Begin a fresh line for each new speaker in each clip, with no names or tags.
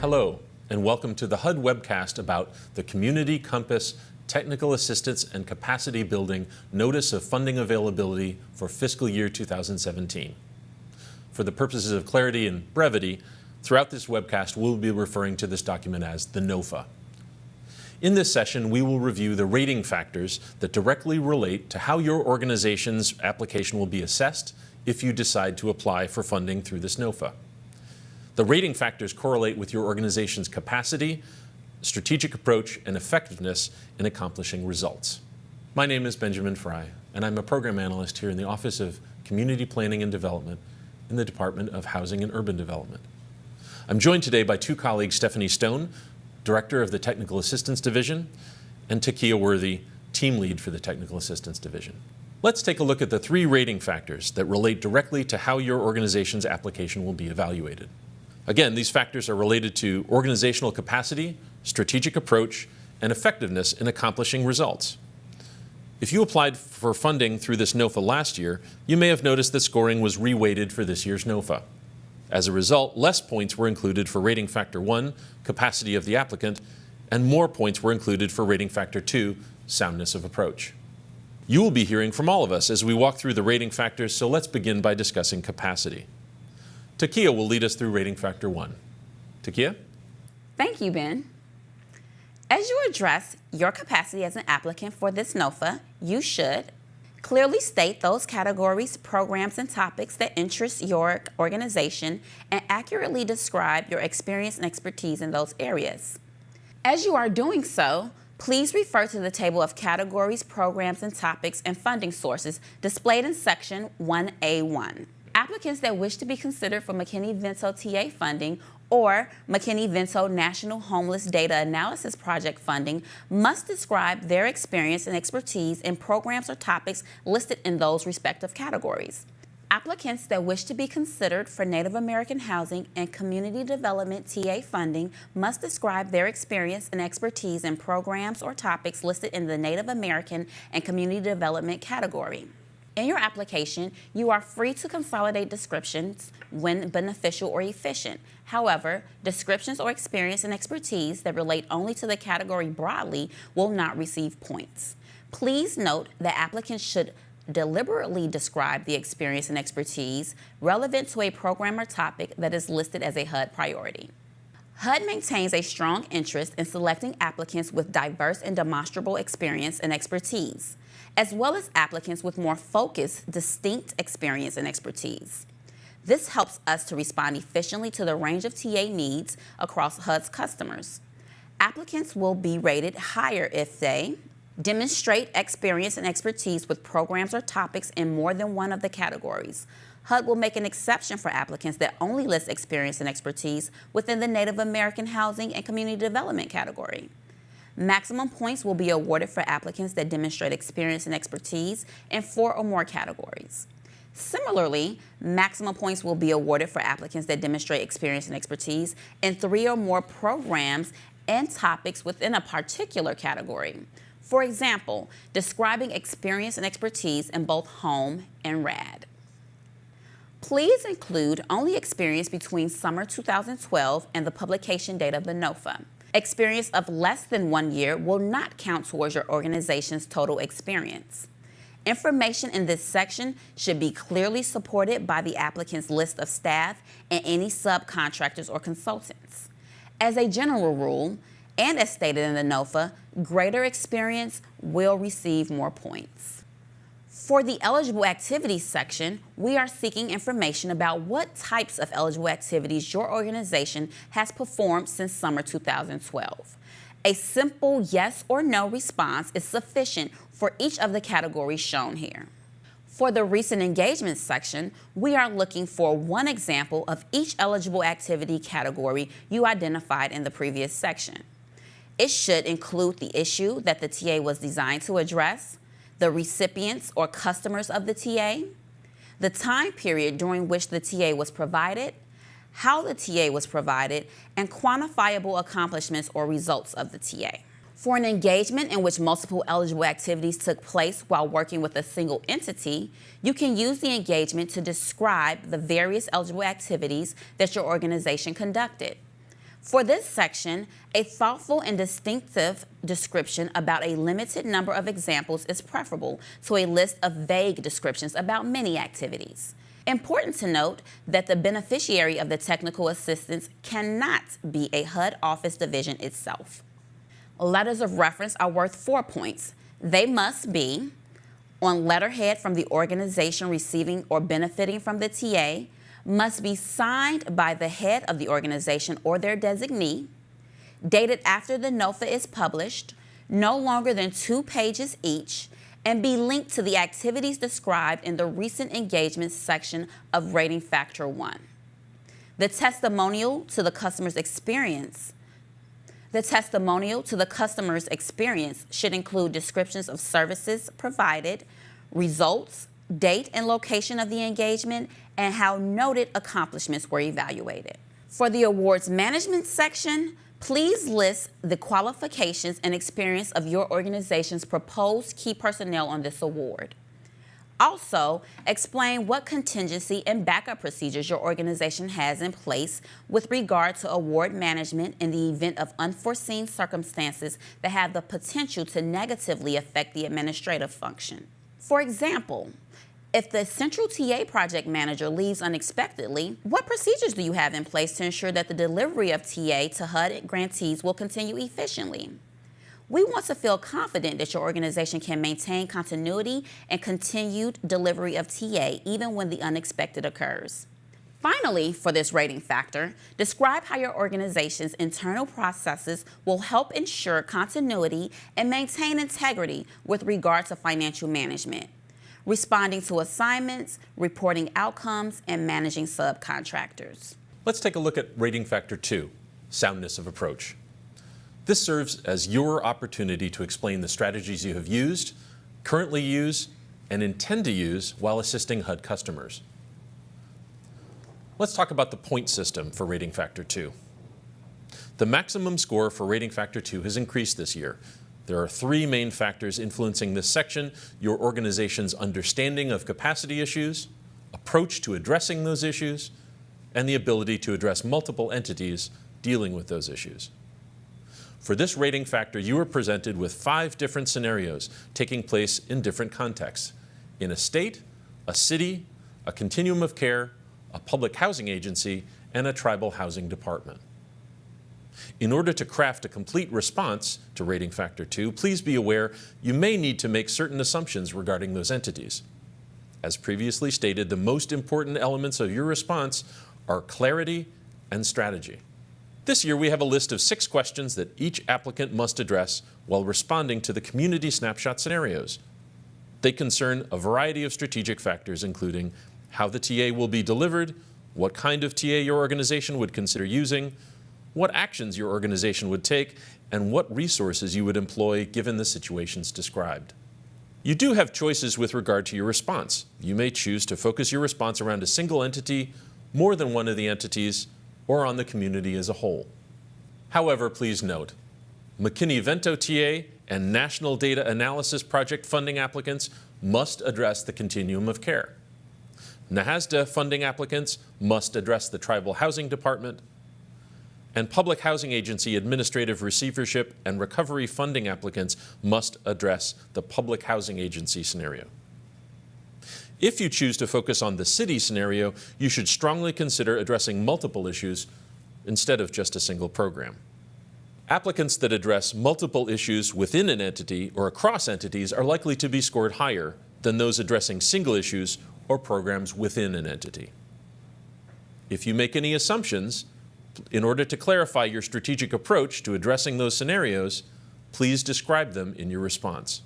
Hello, and welcome to the HUD webcast about the Community Compass Technical Assistance and Capacity Building Notice of Funding Availability for fiscal year 2017. For the purposes of clarity and brevity, throughout this webcast we'll be referring to this document as the NOFA. In this session, we will review the rating factors that directly relate to how your organization's application will be assessed if you decide to apply for funding through this NOFA. The rating factors correlate with your organization's capacity, strategic approach, and effectiveness in accomplishing results. My name is Benjamin Fry, and I'm a program analyst here in the Office of Community Planning and Development in the Department of Housing and Urban Development. I'm joined today by two colleagues, Stephanie Stone, Director of the Technical Assistance Division, and Takia Worthy, Team Lead for the Technical Assistance Division. Let's take a look at the three rating factors that relate directly to how your organization's application will be evaluated. Again, these factors are related to organizational capacity, strategic approach, and effectiveness in accomplishing results. If you applied for funding through this NOFA last year, you may have noticed that scoring was reweighted for this year's NOFA. As a result, less points were included for rating factor 1, capacity of the applicant, and more points were included for rating factor 2, soundness of approach. You will be hearing from all of us as we walk through the rating factors, so let's begin by discussing capacity. Takia will lead us through rating factor 1. Takia?
Thank you, Ben. As you address your capacity as an applicant for this NOFA, you should clearly state those categories, programs, and topics that interest your organization and accurately describe your experience and expertise in those areas. As you are doing so, please refer to the table of categories, programs, and topics and funding sources displayed in section 1A1. Applicants that wish to be considered for McKinney-Vento TA funding or McKinney-Vento National Homeless Data Analysis Project funding must describe their experience and expertise in programs or topics listed in those respective categories. Applicants that wish to be considered for Native American Housing and Community Development TA funding must describe their experience and expertise in programs or topics listed in the Native American and Community Development category. In your application, you are free to consolidate descriptions when beneficial or efficient. However, descriptions or experience and expertise that relate only to the category broadly will not receive points. Please note that applicants should deliberately describe the experience and expertise relevant to a program or topic that is listed as a HUD priority. HUD maintains a strong interest in selecting applicants with diverse and demonstrable experience and expertise, as well as applicants with more focused, distinct experience and expertise. This helps us to respond efficiently to the range of TA needs across HUD's customers. Applicants will be rated higher if they demonstrate experience and expertise with programs or topics in more than one of the categories. HUD will make an exception for applicants that only list experience and expertise within the Native American Housing and Community Development category. Maximum points will be awarded for applicants that demonstrate experience and expertise in 4 or more categories. Similarly, maximum points will be awarded for applicants that demonstrate experience and expertise in 3 or more programs and topics within a particular category. For example, describing experience and expertise in both home and RAD. Please include only experience between summer 2012 and the publication date of the NOFA. Experience of less than 1 year will not count towards your organization's total experience. Information in this section should be clearly supported by the applicant's list of staff and any subcontractors or consultants. As a general rule, and as stated in the NOFA, greater experience will receive more points. For the eligible activities section, we are seeking information about what types of eligible activities your organization has performed since summer 2012. A simple yes or no response is sufficient for each of the categories shown here. For the recent engagement section, we are looking for one example of each eligible activity category you identified in the previous section. It should include the issue that the TA was designed to address, the recipients or customers of the TA, the time period during which the TA was provided, how the TA was provided, and quantifiable accomplishments or results of the TA. For an engagement in which multiple eligible activities took place while working with a single entity, you can use the engagement to describe the various eligible activities that your organization conducted. For this section, a thoughtful and distinctive description about a limited number of examples is preferable to a list of vague descriptions about many activities. Important to note that the beneficiary of the technical assistance cannot be a HUD office division itself. Letters of reference are worth 4 points. They must be on letterhead from the organization receiving or benefiting from the TA, must be signed by the head of the organization or their designee, dated after the NOFA is published, no longer than 2 pages each, and be linked to the activities described in the recent engagements section of Rating Factor 1. The testimonial to the customer's experience should include descriptions of services provided, results, date and location of the engagement, and how noted accomplishments were evaluated. For the awards management section, please list the qualifications and experience of your organization's proposed key personnel on this award. Also, explain what contingency and backup procedures your organization has in place with regard to award management in the event of unforeseen circumstances that have the potential to negatively affect the administrative function. For example, if the central TA project manager leaves unexpectedly, what procedures do you have in place to ensure that the delivery of TA to HUD grantees will continue efficiently? We want to feel confident that your organization can maintain continuity and continued delivery of TA even when the unexpected occurs. Finally, for this rating factor, describe how your organization's internal processes will help ensure continuity and maintain integrity with regard to financial management, responding to assignments, reporting outcomes, and managing subcontractors.
Let's take a look at Rating Factor 2, Soundness of Approach. This serves as your opportunity to explain the strategies you have used, currently use, and intend to use while assisting HUD customers. Let's talk about the point system for Rating Factor 2. The maximum score for Rating Factor 2 has increased this year. There are 3 main factors influencing this section: your organization's understanding of capacity issues, approach to addressing those issues, and the ability to address multiple entities dealing with those issues. For this rating factor, you are presented with 5 different scenarios taking place in different contexts: in a state, a city, a continuum of care, a public housing agency, and a tribal housing department. In order to craft a complete response to Rating Factor 2, please be aware you may need to make certain assumptions regarding those entities. As previously stated, the most important elements of your response are clarity and strategy. This year, we have a list of 6 questions that each applicant must address while responding to the community snapshot scenarios. They concern a variety of strategic factors, including how the TA will be delivered, what kind of TA your organization would consider using, what actions your organization would take, and what resources you would employ given the situations described. You do have choices with regard to your response. You may choose to focus your response around a single entity, more than one of the entities, or on the community as a whole. However, please note, McKinney-Vento TA and National Data Analysis Project funding applicants must address the continuum of care. NAHASDA funding applicants must address the Tribal Housing Department, and Public Housing Agency Administrative Receivership and Recovery funding applicants must address the Public Housing Agency scenario. If you choose to focus on the city scenario, you should strongly consider addressing multiple issues instead of just a single program. Applicants that address multiple issues within an entity or across entities are likely to be scored higher than those addressing single issues or programs within an entity. If you make any assumptions, in order to clarify your strategic approach to addressing those scenarios, please describe them in your response.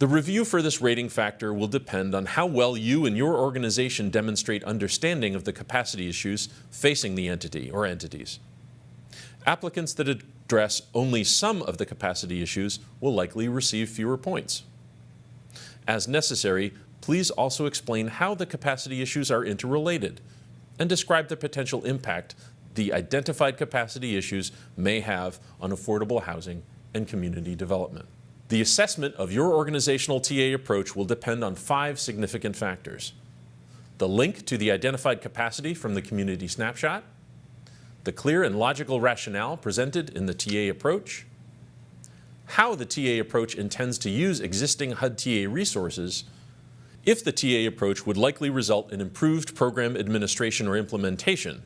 The review for this rating factor will depend on how well you and your organization demonstrate understanding of the capacity issues facing the entity or entities. Applicants that address only some of the capacity issues will likely receive fewer points. As necessary, please also explain how the capacity issues are interrelated and describe the potential impact the identified capacity issues may have on affordable housing and community development. The assessment of your organizational TA approach will depend on 5 significant factors: the link to the identified capacity from the community snapshot, the clear and logical rationale presented in the TA approach, how the TA approach intends to use existing HUD TA resources, if the TA approach would likely result in improved program administration or implementation,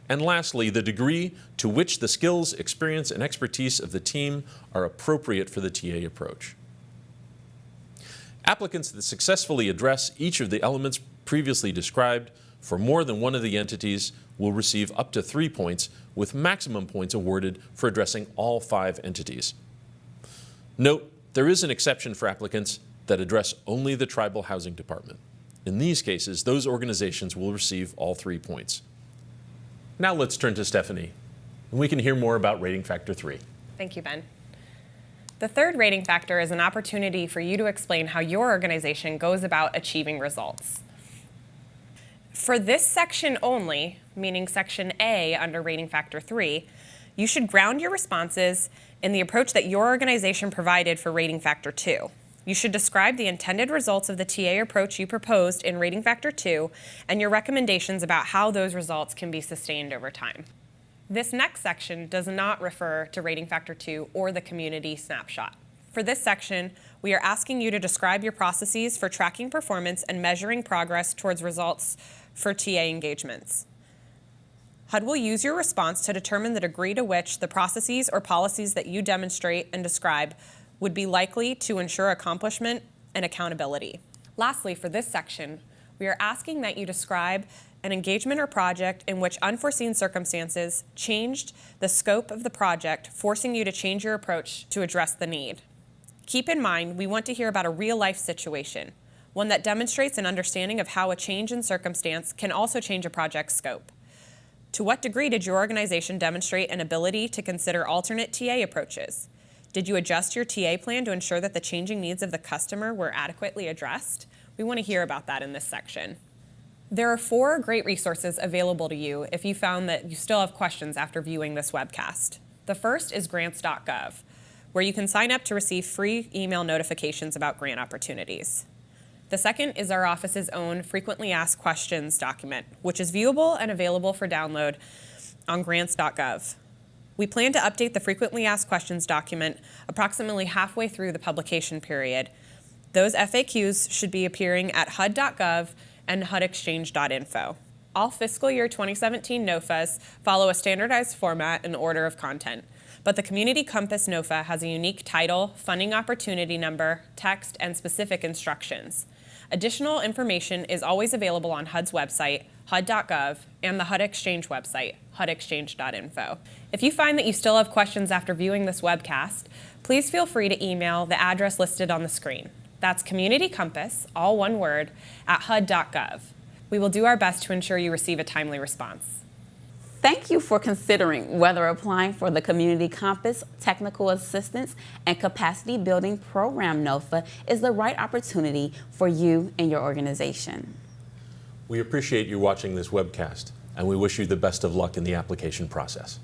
and lastly, the degree to which the skills, experience, and expertise of the team are appropriate for the TA approach. Applicants that successfully address each of the elements previously described for more than one of the entities will receive up to 3 points, with maximum points awarded for addressing all 5 entities. Note, there is an exception for applicants that address only the Tribal Housing Department. In these cases, those organizations will receive all 3 points. Now let's turn to Stephanie, and we can hear more about rating factor 3.
Thank you, Ben. The third rating factor is an opportunity for you to explain how your organization goes about achieving results. For this section only, meaning section A under rating factor 3, you should ground your responses in the approach that your organization provided for rating factor 2. You should describe the intended results of the TA approach you proposed in rating factor 2 and your recommendations about how those results can be sustained over time. This next section does not refer to rating factor 2 or the community snapshot. For this section, we are asking you to describe your processes for tracking performance and measuring progress towards results for TA engagements. HUD will use your response to determine the degree to which the processes or policies that you demonstrate and describe would be likely to ensure accomplishment and accountability. Lastly, for this section, we are asking that you describe an engagement or project in which unforeseen circumstances changed the scope of the project, forcing you to change your approach to address the need. Keep in mind, we want to hear about a real-life situation, one that demonstrates an understanding of how a change in circumstance can also change a project's scope. To what degree did your organization demonstrate an ability to consider alternate TA approaches? Did you adjust your TA plan to ensure that the changing needs of the customer were adequately addressed? We want to hear about that in this section. There are 4 great resources available to you if you found that you still have questions after viewing this webcast. The first is grants.gov, where you can sign up to receive free email notifications about grant opportunities. The second is our office's own Frequently Asked Questions document, which is viewable and available for download on grants.gov. We plan to update the Frequently Asked Questions document approximately halfway through the publication period. Those FAQs should be appearing at HUD.gov and HUDexchange.info. All fiscal year 2017 NOFAs follow a standardized format and order of content, but the Community Compass NOFA has a unique title, funding opportunity number, text, and specific instructions. Additional information is always available on HUD's website, HUD.gov, and the HUD Exchange website, HUDexchange.info. If you find that you still have questions after viewing this webcast, please feel free to email the address listed on the screen. That's Community Compass, all one word, at HUD.gov. We will do our best to ensure you receive a timely response.
Thank you for considering whether applying for the Community Compass Technical Assistance and Capacity Building Program NOFA is the right opportunity for you and your organization.
We appreciate you watching this webcast, and we wish you the best of luck in the application process.